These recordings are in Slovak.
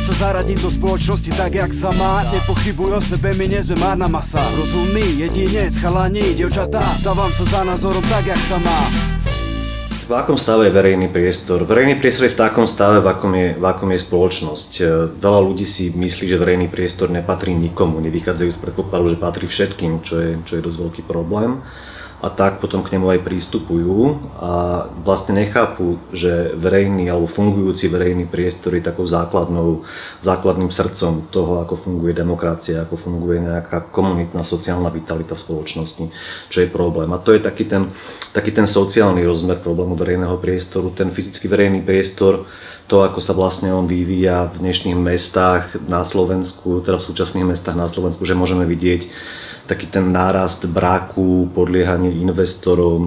sa zaradiť do spoločnosti tak, jak sa má. Nepochybuj o sebe, my nie sme márna masa. Rozumný jedinec, chalani, dievčatá, stávam sa za názorom tak, jak sa má. V akom stave je verejný priestor? Verejný priestor je v takom stave, v akom je spoločnosť. Veľa ľudí si myslí, že verejný priestor nepatrí nikomu, nevychádzajú z predpokladu, že patrí všetkým, čo je dosť veľký problém. A tak potom k nemu aj prístupujú a vlastne nechápu, že verejný alebo fungujúci verejný priestor je takou základným srdcom toho, ako funguje demokracia, ako funguje nejaká komunitná sociálna vitalita v spoločnosti, čo je problém. A to je taký ten sociálny rozmer problému verejného priestoru, ten fyzický verejný priestor, to, ako sa vlastne on vyvíja v dnešných mestách na Slovensku, teda v súčasných mestách na Slovensku, že môžeme vidieť taký ten nárast braku, podliehanie investorom,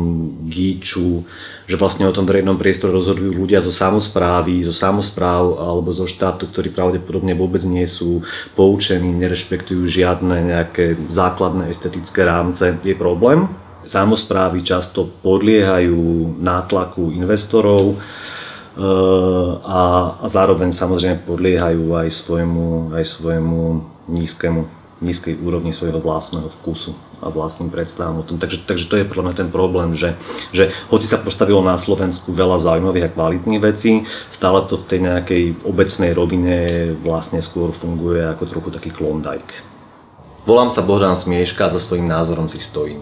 gíču, že vlastne o tom verejnom priestore rozhodujú ľudia zo samospráv alebo zo štátu, ktorí pravdepodobne vôbec nie sú poučení, nerešpektujú žiadne nejaké základné estetické rámce. Je problém. Samosprávy často podliehajú nátlaku investorov a zároveň samozrejme podliehajú aj svojmu nízkej úrovni svojho vlastného vkusu a vlastným predstavom o tom. Takže to je podľa mňa ten problém, že hoci sa postavilo na Slovensku veľa zaujímavých a kvalitných vecí, stále to v tej nejakej obecnej rovine vlastne skôr funguje ako trochu taký Klondike. Volám sa Bohdan Smieška a za svojím názorom si stojím.